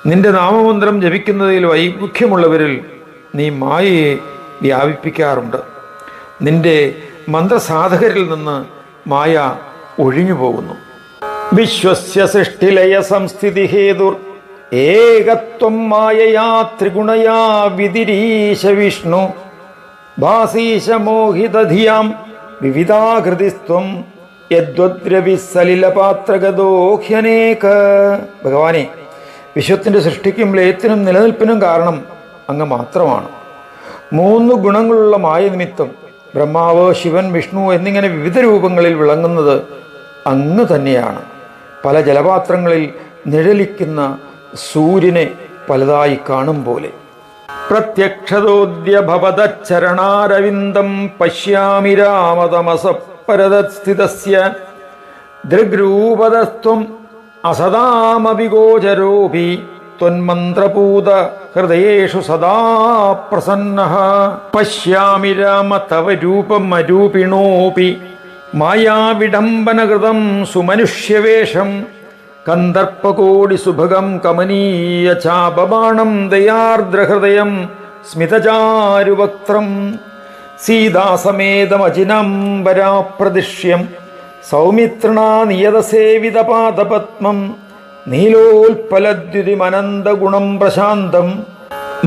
നിന്റെ നാമമന്ത്രം ജപിക്കുന്നതിൽ വൈമുഖ്യമുള്ളവരിൽ നീ മായയെ വ്യാപിപ്പിക്കാറുണ്ട്. നിന്റെ മന്ത്രസാധകരിൽ നിന്ന് മായ ഒഴിഞ്ഞു പോകുന്നു. വിശ്വസ്യ സൃഷ്ടിലയ സംസ്ഥിതി ഹേതുർ ഏകത്വം മായയാ ത്രിഗുണയാ വിതിരീശ വിഷ്ണു ഭാസീശ മോഹിതധിയാം വിവിധാകൃതിസ്ത്വം യദ്വദ്രവിസലിലപാത്രഗതോഹ്യനേക. ഭഗവാനെ, വിശ്വത്തിൻ്റെ സൃഷ്ടിക്കും ലയത്തിനും നിലനിൽപ്പിനും കാരണം അങ്ങ് മാത്രമാണ്. 3 ഗുണങ്ങളുള്ള മായ നിമിത്തം ബ്രഹ്മാവ്, ശിവൻ, വിഷ്ണു എന്നിങ്ങനെ വിവിധ രൂപങ്ങളിൽ വിളങ്ങുന്നത് അങ്ങ് തന്നെയാണ്. പല ജലപാത്രങ്ങളിൽ നിഴലിക്കുന്ന സൂര്യനെ പലതായി കാണും പോലെ. പ്രത്യക്ഷതോദ്യ ഭവതച്ചരണാരവിന്ദം പശ്യാമി രാമതമസ പരതസ്ഥിതസ്യ ദൃഗ്രൂപതസ്ത്വം അസദാമവിഗോചരോപി ത്വന്മന്ത്രപൂത ഹൃദയേഷു സദാ പ്രസന്നഃ. പശ്യാമി രാമ തവ രൂപമരൂപിണോപി മായാവിഡംബനകൃതം സുമനുഷ്യവേഷം കന്ദർപ്പകോടി സുഭഗം കമനീയ ചാപബാണം ദയാർദ്രഹൃദയം സ്മിതചാരുവക്ത്രം സീതാസമേതമജിനംബരാപ്രദിശ്യം സൗമിത്രണാ നിയതസേവിതപാദപത്മം നീലോൽപലദ്യുതിമനന്തഗുണം പ്രശാന്തം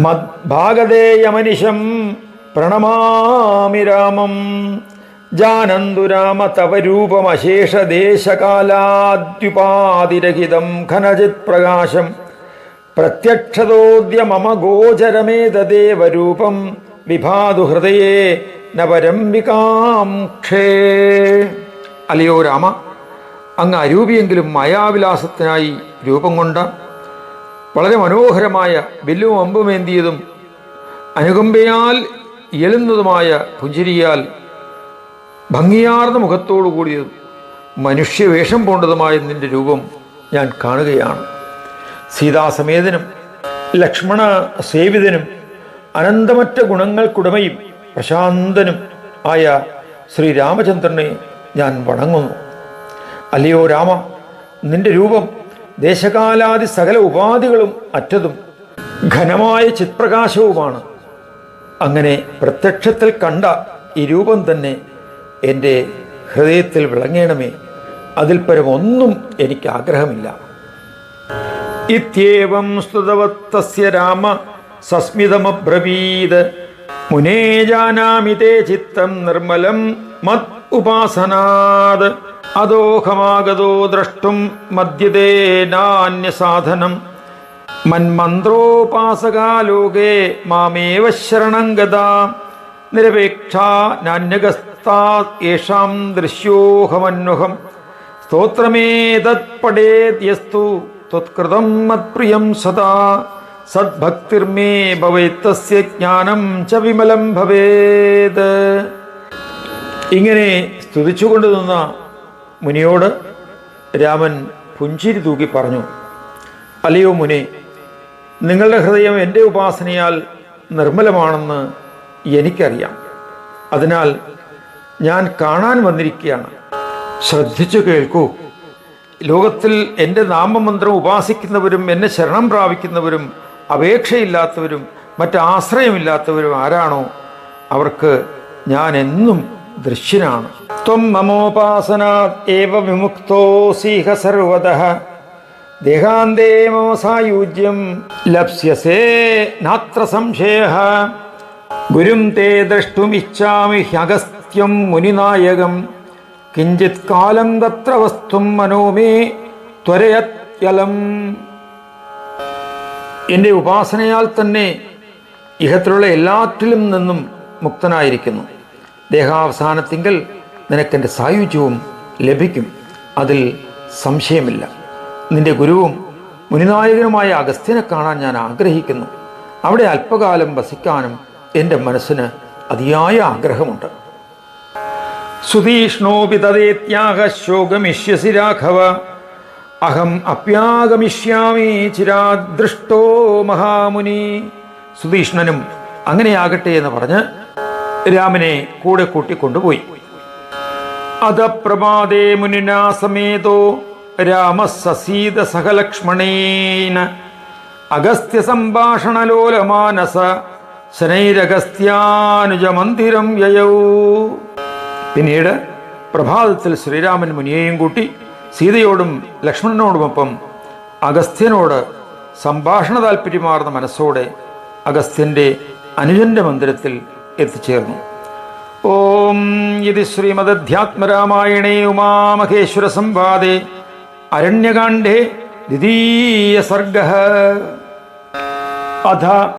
മദ്ഭാഗതേയമനിശം പ്രണമാമി രാമം. ജാനന്തു രാമ തവ രൂപമശേഷദേശകാലാദ്യുപാതിരഹിതം ഘനജിത് പ്രകാശം പ്രത്യക്ഷതോദ്യ മമ ഗോചരമേതദേവരൂപം വിഭാതു ഹൃദയേ നവരംബികാംക്ഷേ. അല്ലയോ രാമ, അങ്ങ് അരൂപിയെങ്കിലും മായാവിലാസത്തിനായി രൂപം കൊണ്ട വളരെ മനോഹരമായ വില്ലും അമ്പുമേന്തിയതും അനുകമ്പയാൽ ഇയലുന്നതുമായ പുഞ്ചിരിയാൽ ഭംഗിയാർന്ന മുഖത്തോടു കൂടിയതും മനുഷ്യവേഷം പോണ്ടതുമായ നിന്റെ രൂപം ഞാൻ കാണുകയാണ്. സീതാസമേതനും ലക്ഷ്മണ സേവിതനും അനന്തമറ്റ ഗുണങ്ങൾക്കുടമയും പ്രശാന്തനും ആയ ശ്രീരാമചന്ദ്രനെ ഞാൻ വണങ്ങുന്നു. അല്ലയോ രാമ, നിന്റെ രൂപം ദേശകാലാദി സകല ഉപാധികളും അറ്റതും ഘനമായ ചിത്പ്രകാശവുമാണ്. അങ്ങനെ പ്രത്യക്ഷത്തിൽ കണ്ട ഈ രൂപം തന്നെ എൻ്റെ ഹൃദയത്തിൽ വിളങ്ങണമേ. അതിൽ പരമൊന്നും എനിക്ക് ആഗ്രഹമില്ല. ഇത്യേവം സ്തുതവത്തസ്യ രാമ സസ്മിതമബ്രവീത് മുനേ ജാനാമി തേ ചിത്തം നിർമ്മലം മത് ഉപാസനാത് അദോഹമാഗതോ ദ്രഷ്ടും മദ്യതേ നാന്യസാധനം മന്മന്ത്രോപാസകാലോകേ മാമേവ ശരണം ഗതാ നിരപേക്ഷാ നാന്യഗസ്താ യേഷാം ദൃശ്യോഹമന്വഹം സ്തോത്രമേതത് പടേദ്യസ്തു ത്വത്കൃതം മത്പ്രിയം സദാ സദ്ഭക്തിർമേ ഭവേത്തസ്യ ജ്ഞാനം ച വിമലം ഭവേത്. ഇങ്ങനെ സ്തുതിച്ചുകൊണ്ട് നിന്ന മുനിയോട് രാമൻ പുഞ്ചിരി തൂക്കി പറഞ്ഞു, അല്ലയോ മുനി, നിങ്ങളുടെ ഹൃദയം എൻ്റെ ഉപാസനയാൽ നിർമ്മലമാണെന്ന് എനിക്കറിയാം. അതിനാൽ ഞാൻ കാണാൻ വന്നിരിക്കുകയാണ്. ശ്രദ്ധിച്ചു കേൾക്കൂ. ലോകത്തിൽ എൻ്റെ നാമമന്ത്രം ഉപാസിക്കുന്നവരും എന്നെ ശരണം പ്രാപിക്കുന്നവരും അപേക്ഷയില്ലാത്തവരും മറ്റാശ്രയമില്ലാത്തവരും ആരാണോ അവർക്ക് ഞാൻ എന്നും ദൃശ്യനാണ്. ത്വം മമോപാസനാത് ഏവ വിമുക്തോസീഹ സർവതഃ ദേഹാന്തേ മമ സായുജ്യം ലപ്സ്യസേ നാത്ര സംശയഃ ഗുരും തേ ദ്രഷ്ടുമിച്ഛാമി ഹ്യഗസ്ത്യം മുനിനായകം കിഞ്ചിത് കാലം തത്ര വസ്തും മനോമേ ത്വരയത്യലം. എൻ്റെ ഉപാസനയാൽ തന്നെ ഇഹത്തിലുള്ള എല്ലാറ്റിലും നിന്നും മുക്തനായിരിക്കുന്നു. ദേഹാവസാനത്തിങ്കൽ നിനക്കെൻ്റെ സായുജ്യവും ലഭിക്കും, അതിൽ സംശയമില്ല. നിന്റെ ഗുരുവും മുനിനായകനുമായ അഗസ്ത്യനെ കാണാൻ ഞാൻ ആഗ്രഹിക്കുന്നു. അവിടെ അല്പകാലം വസിക്കാനും എൻ്റെ മനസ്സിന് അതിയായ ആഗ്രഹമുണ്ട്. സുതീഷ്ണോപി തദേത്യാഹ ശോകമിഷ്യസി രാഘവ അഹം അപ്യാഗമിഷ്യാമി ചിരാദൃഷ്ടോ മഹാമുനി. സുതീഷ്ണനും അങ്ങനെയാകട്ടെ എന്ന് പറഞ്ഞ് രാമനെ കൂടെ കൂട്ടിക്കൊണ്ടുപോയി. അധപ്രമാദേ മുനിനാ സമേതോ രാമ സസീത സഹലക്ഷ്മണേന അഗസ്ത്യ സംഭാഷണലോലമാനസ ശനൈരഗസ്ത്യാനുജമന്ദിരം യയൗ. പിന്നീട് പ്രഭാതത്തിൽ ശ്രീരാമൻ മുനിയെയും കൂട്ടി സീതയോടും ലക്ഷ്മണനോടുമൊപ്പം അഗസ്ത്യനോട് സംഭാഷണ താല്പര്യമാർന്ന മനസ്സോടെ അഗസ്ത്യൻ്റെ അനുജന്റെ മന്ദിരത്തിൽ എത്തിച്ചേർന്നു. ഓം യതി ശ്രീമദധ്യാത്മരാമായണേ ഉമാമഹേശ്വര സംവാദേ അരണ്യകാണ്ഡേ ദ്വിതീയ സർഗഃ. അഥ